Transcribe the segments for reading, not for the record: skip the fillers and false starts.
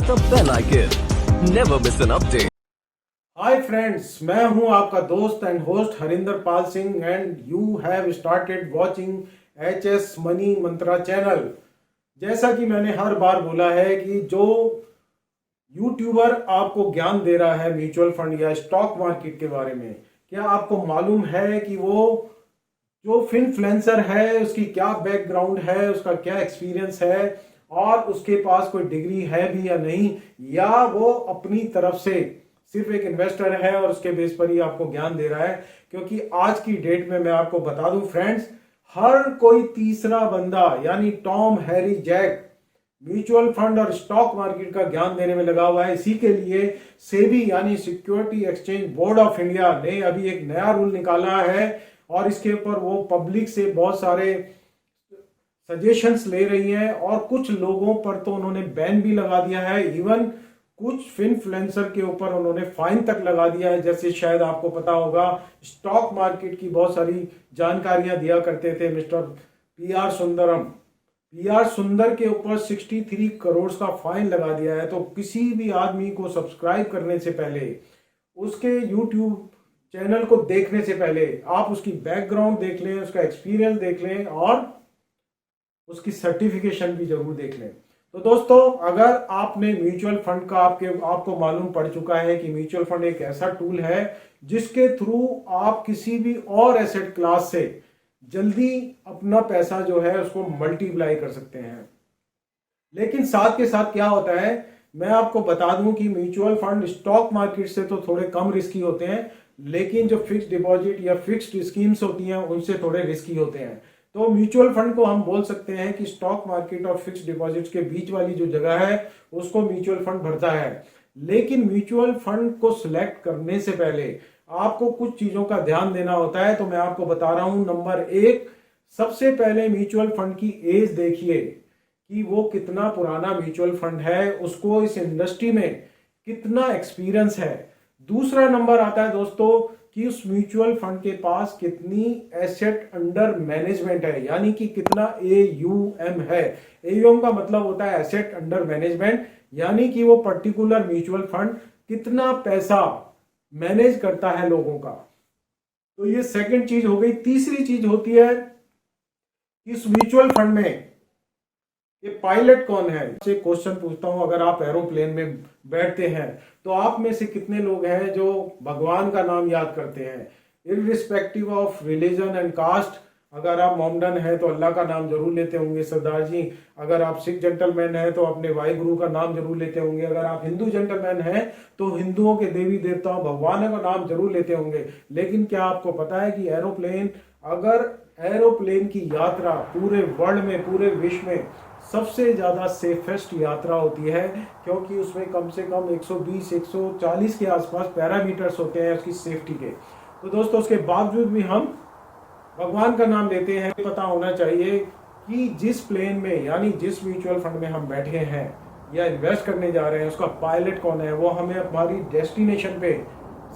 the bell icon. Never miss an update. Hi friends, मैं हूं आपका दोस्त and host Harinder Pal Singh and you have started watching H money Mantra channel. जैसा कि मैंने हर बार बोला है कि जो यूट्यूबर आपको ज्ञान दे रहा है म्यूचुअल फंड या स्टॉक मार्केट के बारे में, क्या आपको मालूम है कि वो जो फिनफ्लुएंसर है उसकी क्या बैकग्राउंड है, उसका क्या एक्सपीरियंस है और उसके पास कोई डिग्री है भी या नहीं, या वो अपनी तरफ से सिर्फ एक इन्वेस्टर है और उसके बेस पर ही आपको ज्ञान दे रहा है। क्योंकि आज की डेट में मैं आपको बता दूं फ्रेंड्स, हर कोई तीसरा बंदा यानी Tom Harry Jack mutual fund और स्टॉक मार्केट का ज्ञान देने में लगा हुआ है। इसी के लिए सेबी यानी security exchange board of India ने अभी एक नया रूल निकाला है और इसके ऊपर वो पब्लिक से बहुत सारे सजेशंस ले रही हैं और कुछ लोगों पर तो उन्होंने बैन भी लगा दिया है। इवन कुछ फिनफ्लुएंसर के ऊपर उन्होंने फाइन तक लगा दिया है। जैसे शायद आपको पता होगा, स्टॉक मार्केट की बहुत सारी जानकारियां दिया करते थे मिस्टर पीआर सुंदरम। पीआर सुंदर के ऊपर 63 करोड़ का फाइन लगा दिया है। तो किसी भी आदमी को सब्सक्राइब करने से पहले, उसके यूट्यूब चैनल को देखने से पहले आप उसकी बैकग्राउंड देख लें, उसका एक्सपीरियंस देख लें और उसकी सर्टिफिकेशन भी जरूर देख लें। तो दोस्तों, अगर आपने म्यूचुअल फंड का आपको मालूम पड़ चुका है कि म्यूचुअल फंड एक ऐसा टूल है जिसके थ्रू आप किसी भी और एसेट क्लास से जल्दी अपना पैसा जो है उसको मल्टीप्लाई कर सकते हैं। लेकिन साथ के साथ क्या होता है, मैं आपको बता दूं कि म्यूचुअल फंड स्टॉक मार्केट से तो थोड़े कम रिस्की होते हैं, लेकिन जो फिक्स्ड डिपॉजिट या फिक्स्ड स्कीम्स होती हैं उनसे थोड़े रिस्की होते हैं। तो म्यूचुअल फंड को हम बोल सकते हैं कि स्टॉक मार्केट और फिक्स्ड डिपॉजिट्स के बीच वाली जो जगह है उसको म्यूचुअल फंड भरता है। लेकिन म्यूचुअल फंड को सिलेक्ट करने से पहले आपको कुछ चीजों का ध्यान देना होता है। तो मैं आपको बता रहा हूं, नंबर 1, सबसे पहले म्यूचुअल फंड की एज देखिए कि वो कितना पुराना म्यूचुअल फंड है, उसको इस इंडस्ट्री में कितना एक्सपीरियंस है। दूसरा नंबर आता है दोस्तों कि उस म्यूचुअल फंड के पास कितनी एसेट अंडर मैनेजमेंट है, यानी कि कितना AUM है। AUM का मतलब होता है एसेट अंडर मैनेजमेंट, यानी कि वो पर्टिकुलर म्यूचुअल फंड कितना पैसा मैनेज करता है लोगों का। तो ये सेकंड चीज हो गई। तीसरी चीज होती है कि इस म्यूचुअल फंड में ये पायलट कौन है। से क्वेश्चन पूछता हूं, अगर आप एरोप्लेन में बैठते हैं तो आप में से कितने लोग हैं जो भगवान का नाम याद करते हैं, irrespective of religion and caste. अगर आप मोमडन हैं तो अल्लाह का नाम जरूर लेते होंगे, सरदार जी। अगर आप सिख जेंटलमैन हैं तो अपने वाहे गुरु का नाम जरूर लेते होंगे। अगर आप हिंदू जेंटलमैन हैं तो हिंदुओं के देवी देवताओं भगवान का नाम जरूर लेते होंगे। लेकिन क्या आपको पता है कि एरोप्लेन की यात्रा पूरे वर्ल्ड में, पूरे विश्व में सबसे ज्यादा सेफेस्ट यात्रा होती है, क्योंकि उसमें कम से कम 120-140 के आसपास पैरामीटर्स होते हैं उसकी सेफ्टी के। तो दोस्तों, उसके बावजूद भी हम भगवान का नाम लेते हैं। पता होना चाहिए कि जिस प्लेन में यानी जिस म्यूचुअल फंड में हम बैठे हैं या इन्वेस्ट करने जा रहे हैं उसका पायलट कौन है, वो हमें हमारी डेस्टिनेशन पे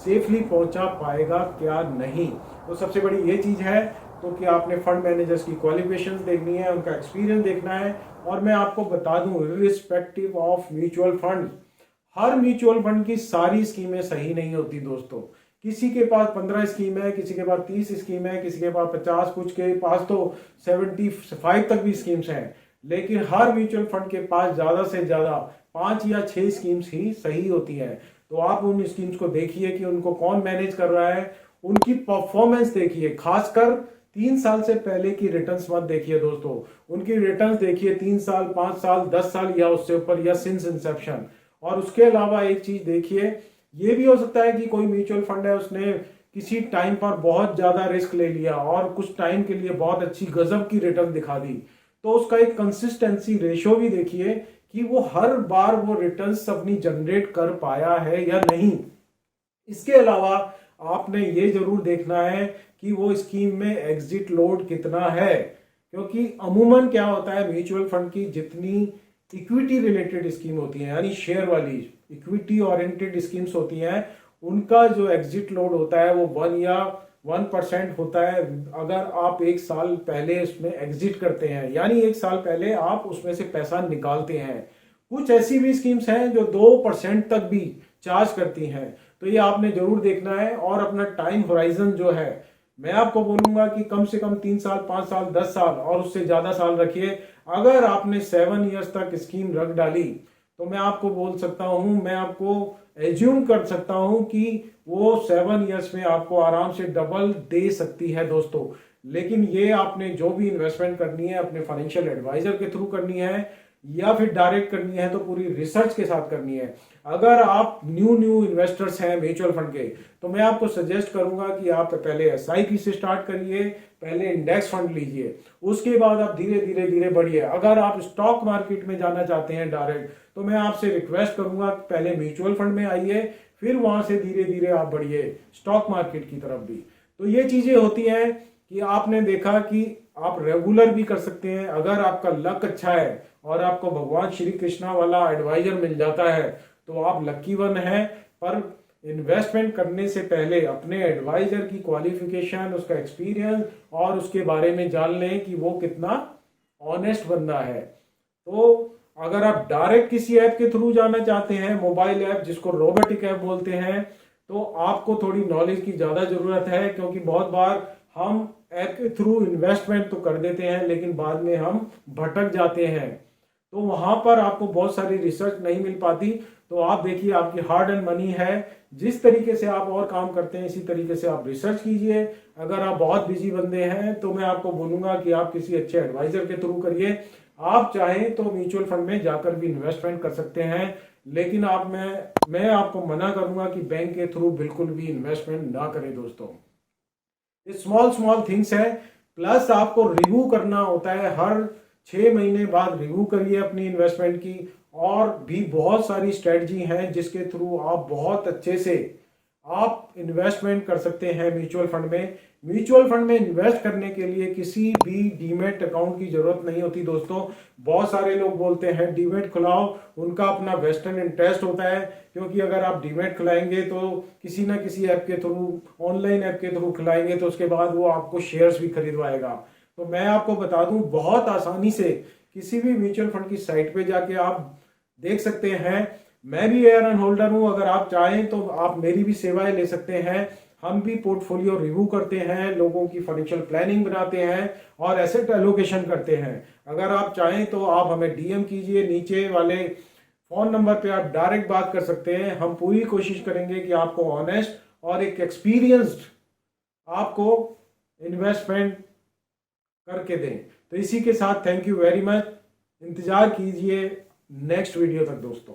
सेफली पहुंचा पाएगा क्या नहीं। तो सबसे बड़ी ये चीज है तो कि आपने फंड मैनेजर्स की क्वालिफिकेशंस देखनी है, उनका एक्सपीरियंस देखना है। और मैं आपको बता दूं, respective of mutual fund, her mutual fund की सारी स्कीमें सही नहीं होती दोस्तों। किसी के पास 15 स्कीम है, किसी के पास 30 स्कीम है, किसी के पास 50, कुछ के पास तो 75 तक भी स्कीम्स हैं। लेकिन हर म्यूचुअल फंड के पास ज्यादा से ज्यादा 5 या 6 स्कीम्स ही सही होती है। तो आप उन स्कीम्स को देखिए कि उनको कौन मैनेज कर रहा है, उनकी परफॉर्मेंस देखिए। खासकर 3 साल से पहले की रिटर्न्स मत देखिए दोस्तों, उनकी रिटर्न्स देखिए 3 साल, 5 साल, 10 साल या उससे ऊपर, या सिंस इंसेप्शन। और उसके अलावा एक चीज देखिए, ये भी हो सकता है कि कोई म्यूचुअल फंड है, उसने किसी टाइम पर बहुत ज्यादा रिस्क ले लिया और कुछ टाइम के लिए बहुत अच्छी गजब की रिटर्न दिखा दी। तो उसका एक कंसिस्टेंसी रेशो भी देखिए कि वो हर बार वो रिटर्न्स अपनी जनरेट कर पाया है या नहीं। इसके अलावा आपने ये जरूर देखना है कि वो स्कीम में एग्जिट लोड कितना है, क्योंकि अमूमन क्या होता है, म्यूचुअल फंड की जितनी इक्विटी रिलेटेड स्कीम होती है यानी शेयर वाली इक्विटी ओरिएंटेड स्कीम्स होती हैं, उनका जो एग्जिट लोड होता है वो 1% होता है। अगर आप 1 साल पहले उसमें एग्जिट करते हैं, यानी 1 साल पहले आप उसमें से पैसा निकालते हैं। कुछ ऐसी भी स्कीम्स हैं जो 2% तक भी चार्ज करती हैं। तो ये आपने जरूर देखना है। और अपना टाइम होराइजन जो है, मैं आपको बोलूंगा कि कम से कम 3 साल, 5 साल, 10 साल और उससे ज्यादा साल रखिए। अगर आपने 7 ईयर्स तक स्कीम रख डाली तो मैं आपको बोल सकता हूं, मैं आपको एज्यूम कर सकता हूं कि वो 7 ईयर्स में आपको आराम से डबल दे सकती है दोस्तों। लेकिन ये आपने जो भी इन्वेस्टमेंट करनी है अपने फाइनेंशियल एडवाइजर के थ्रू करनी है या फिर डायरेक्ट करनी है तो पूरी रिसर्च के साथ करनी है। अगर आप न्यू इन्वेस्टर्स हैं म्यूचुअल फंड के, तो मैं आपको सजेस्ट करूंगा कि आप पहले एसआईपी से स्टार्ट करिए, पहले इंडेक्स फंड लीजिए, उसके बाद आप धीरे धीरे धीरे बढ़िए। अगर आप स्टॉक मार्केट में जाना चाहते हैं डायरेक्ट, तो मैं आपसे रिक्वेस्ट करूंगा कि पहले म्यूचुअल फंड में आइए, फिर वहां से धीरे धीरे आप बढ़िए स्टॉक मार्केट की तरफ भी। तो ये चीजें होती हैं कि आपने देखा कि आप रेगुलर भी कर सकते हैं। अगर आपका लक अच्छा है और आपको भगवान श्री कृष्णा वाला एडवाइजर मिल जाता है तो आप लकी वन है। पर इन्वेस्टमेंट करने से पहले अपने एडवाइजर की क्वालिफिकेशन, उसका एक्सपीरियंस और उसके बारे में जान लें कि वो कितना ऑनेस्ट बंदा है। तो अगर आप डायरेक्ट किसी ऐप के थ्रू जाना चाहते हैं, मोबाइल ऐप जिसको रोबोटिक ऐप बोलते हैं, तो आपको थोड़ी नॉलेज की ज्यादा जरूरत है, क्योंकि बहुत बार हम ऐप के थ्रू इन्वेस्टमेंट तो कर देते हैं लेकिन बाद में हम भटक जाते हैं। तो वहां पर आपको बहुत सारी रिसर्च नहीं मिल पाती। तो आप देखिए, आपकी हार्ड एंड मनी है, जिस तरीके से आप और काम करते हैं इसी तरीके से आप रिसर्च कीजिए। अगर आप बहुत बिजी बंदे हैं तो मैं आपको बोलूंगा कि आप किसी अच्छे एडवाइजर के थ्रू करिए। आप चाहें तो म्यूचुअल फंड में जाकर भी इन्वेस्टमेंट कर सकते हैं, लेकिन मैं आपको मना करूंगा कि बैंक के थ्रू बिल्कुल भी इन्वेस्टमेंट ना करें दोस्तों। ये स्मॉल स्मॉल थिंग्स है। प्लस आपको रिव्यू करना होता है, हर 6 महीने बाद रिव्यू करिए अपनी इन्वेस्टमेंट की। और भी बहुत सारी स्ट्रेटजी हैं जिसके थ्रू आप बहुत अच्छे से आप इन्वेस्टमेंट कर सकते हैं म्यूचुअल फंड में। म्यूचुअल फंड में इन्वेस्ट करने के लिए किसी भी डीमेट अकाउंट की जरूरत नहीं होती दोस्तों। बहुत सारे लोग बोलते हैं डीमेट खुलाओ, उनका अपना वेस्टर्न इंटरेस्ट होता है, क्योंकि अगर आप डीमेट खुलाएंगे तो किसी ना किसी ऐप के थ्रू, ऑनलाइन ऐप के थ्रू खुलाएंगे तो उसके बाद वो आपको शेयर्स भी खरीदवाएगा। तो मैं आपको बता दूं, बहुत आसानी से किसी भी म्यूचुअल फंड की साइट पे जाके आप देख सकते हैं। मैं भी एयर एंड होल्डर हूं, अगर आप चाहें तो आप मेरी भी सेवाएं ले सकते हैं। हम भी पोर्टफोलियो रिव्यू करते हैं, लोगों की फाइनेंशियल प्लानिंग बनाते हैं और एसेट एलोकेशन करते हैं। अगर आप चाहें तो आप हमें डीएम कीजिए, नीचे वाले फोन नंबर पे आप डायरेक्ट बात कर सकते हैं। हम पूरी कोशिश करेंगे कि आपको ऑनेस्ट और एक एक्सपीरियंस्ड आपको इन्वेस्टमेंट करके दें। तो इसी के साथ थैंक यू वेरी मच। इंतजार कीजिए नेक्स्ट वीडियो तक दोस्तों।